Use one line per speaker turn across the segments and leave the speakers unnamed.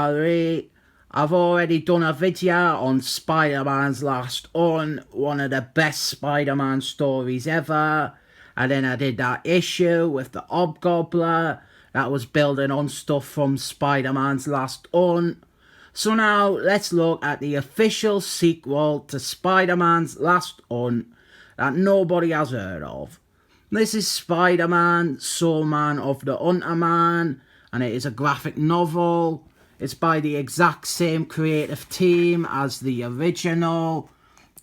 alright. I've already done a video on Spider-Man's Last Hunt, one of the best Spider-Man stories ever. And then I did that issue with the Hobgoblin that was building on stuff from Spider-Man's Last Hunt. So now let's look at the official sequel to Spider-Man's Last Hunt that nobody has heard of. This is Spider-Man, Soul Man of the Hunter Man, and it is a graphic novel. It's by the exact same creative team as the original.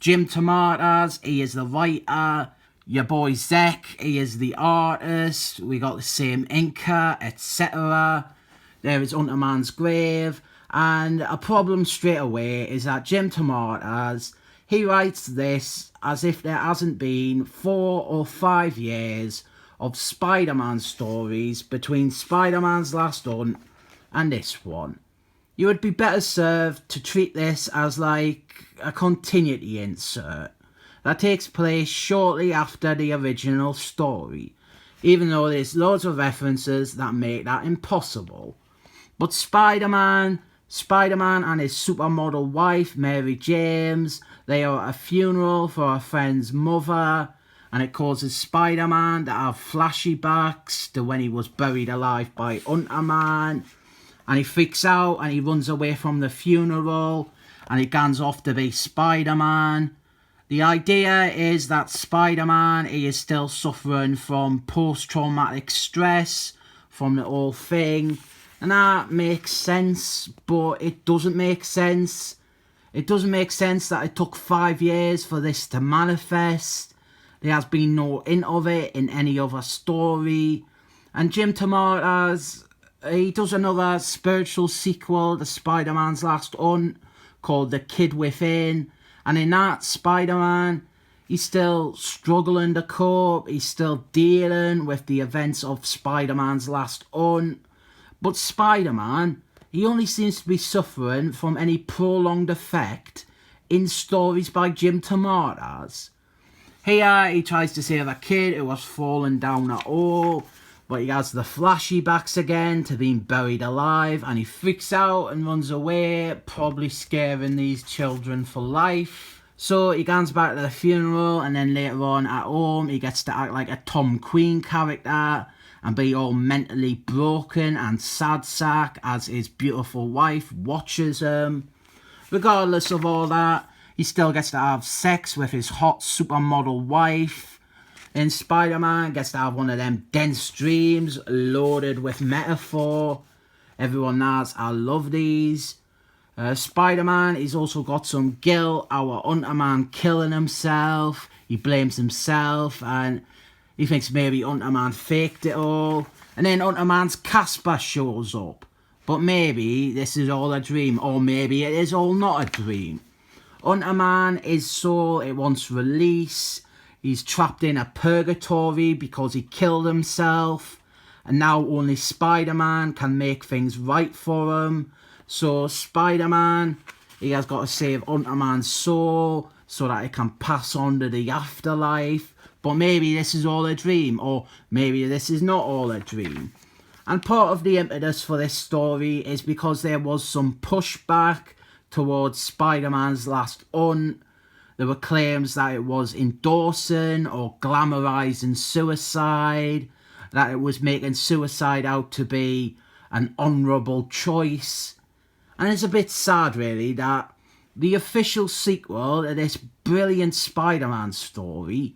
Jim DeMatteis, he is the writer. Your boy Zeck, he is the artist. We got the same inker, etc. There is Hunter Man's grave. And a problem straight away is that Jim DeMatteis, he writes this as if there hasn't been 4 or 5 years of Spider-Man stories between Spider-Man's Last Hunt and this one. You would be better served to treat this as like a continuity insert that takes place shortly after the original story, even though there's loads of references that make that impossible. But Spider-Man and his supermodel wife, Mary James, they are at a funeral for a friend's mother, and it causes Spider-Man to have flashbacks to when he was buried alive by Hunter Man. And he freaks out and he runs away from the funeral and he guns off to be Spider-Man. The idea is that Spider-Man, he is still suffering from post-traumatic stress from the whole thing. And that makes sense, but it doesn't make sense. It doesn't make sense that it took 5 years for this to manifest. There has been no hint of it in any other story. And Jim DeMatteis, he does another spiritual sequel to Spider-Man's Last Hunt called The Kid Within. And in that, Spider-Man, he's still struggling to cope. He's still dealing with the events of Spider-Man's Last Hunt. But Spider-Man, he only seems to be suffering from any prolonged effect in stories by Jim DeMatteis. Here, he tries to save a kid who was falling down a hole, but he has the flashbacks again to being buried alive, and he freaks out and runs away, probably scaring these children for life. So he goes back to the funeral, and then later on at home, he gets to act like a Tom Queen character and be all mentally broken and sad sack as his beautiful wife watches him. Regardless of all that, he still gets to have sex with his hot supermodel wife. And Spider-Man gets to have one of them dense dreams loaded with metaphor. Everyone knows I love these. Spider-Man, he's also got some guilt. Our Hunter Man killing himself. He blames himself and he thinks maybe Hunter Man faked it all. And then Hunter Man's Casper shows up. But maybe this is all a dream, or maybe it is all not a dream. Hunter Man, his soul, it wants release. He's trapped in a purgatory because he killed himself. And now only Spider-Man can make things right for him. So Spider-Man, he has got to save Hunter Man's soul so that it can pass on to the afterlife. But maybe this is all a dream, or maybe this is not all a dream. And part of the impetus for this story is because there was some pushback towards Spider-Man's Last Hunt. There were claims that it was endorsing or glamorising suicide, that it was making suicide out to be an honourable choice. And it's a bit sad, really, that the official sequel to this brilliant Spider-Man story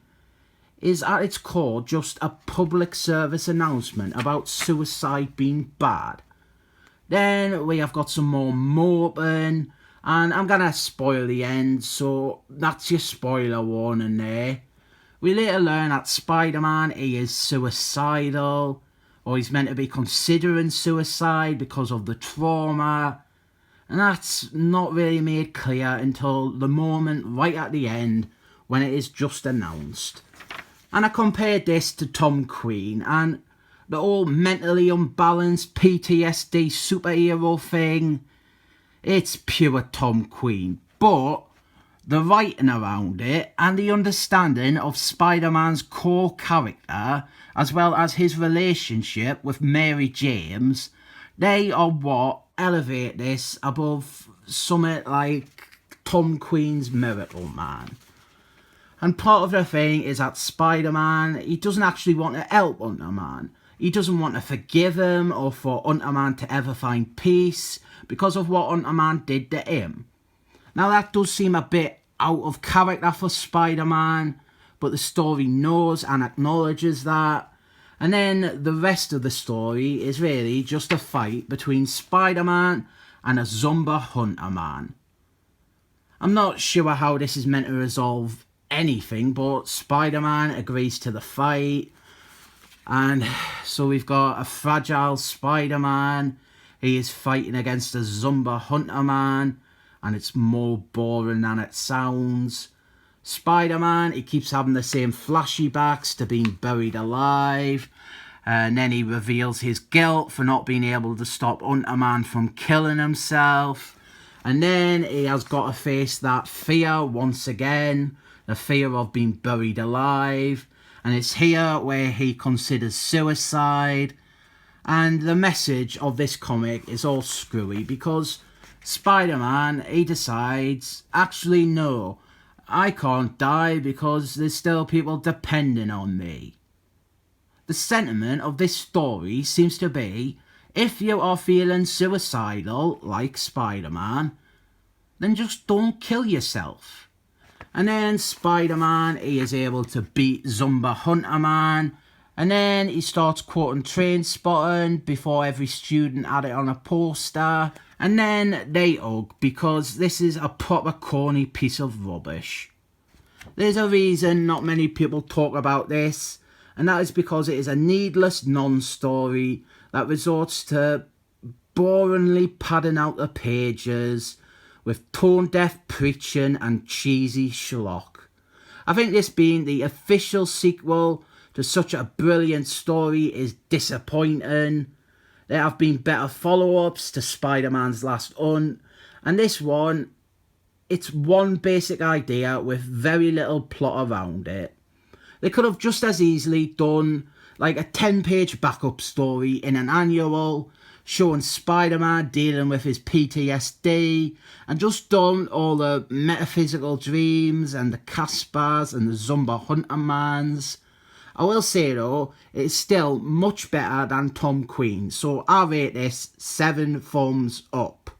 is at its core just a public service announcement about suicide being bad. Then we have got some more moping. And I'm going to spoil the end, so that's your spoiler warning there. We later learn that Spider-Man, he is suicidal, or he's meant to be considering suicide because of the trauma. And that's not really made clear until the moment right at the end when it is just announced. And I compared this to Tom Queen and the whole mentally unbalanced PTSD superhero thing. It's pure Tom Queen, but the writing around it and the understanding of Spider-Man's core character, as well as his relationship with Mary James, they are what elevate this above something like Tom Queen's Miracle Man. And part of the thing is that Spider-Man, he doesn't actually want to help Hunter-Man. He doesn't want to forgive him or for Hunter-Man to ever find peace because of what Hunter-Man did to him. Now that does seem a bit out of character for Spider-Man, but the story knows and acknowledges that. And then the rest of the story is really just a fight between Spider-Man and a Zumba Hunter-Man. I'm not sure how this is meant to resolve anything, but Spider-Man agrees to the fight. And so we've got a fragile Spider-Man. He is fighting against a Zumba Hunter-Man, and it's more boring than it sounds. Spider-Man, he keeps having the same flashbacks to being buried alive, and then he reveals his guilt for not being able to stop Hunter-Man from killing himself, and then he has got to face that fear once again, the fear of being buried alive, and it's here where he considers suicide. And the message of this comic is all screwy because Spider-Man, he decides, actually no, I can't die because there's still people depending on me. The sentiment of this story seems to be, if you are feeling suicidal like Spider-Man, then just don't kill yourself. And then Spider-Man, he is able to beat Zumba Hunter-Man, and then he starts quoting Trainspotting before every student had it on a poster. And then they hug because this is a proper corny piece of rubbish. There's a reason not many people talk about this, and that is because it is a needless non-story that resorts to boringly padding out the pages with tone-deaf preaching and cheesy schlock. I think this being the official sequel to such a brilliant story is disappointing. There have been better follow-ups to Spider-Man's Last Hunt, and this one, it's one basic idea with very little plot around it. They could have just as easily done like a 10-page backup story in an annual, showing Spider-Man dealing with his PTSD, and just done all the metaphysical dreams and the Caspers and the Zumba Hunter-Mans. I will say though, it's still much better than Tom Queen, so I rate this 7 thumbs up.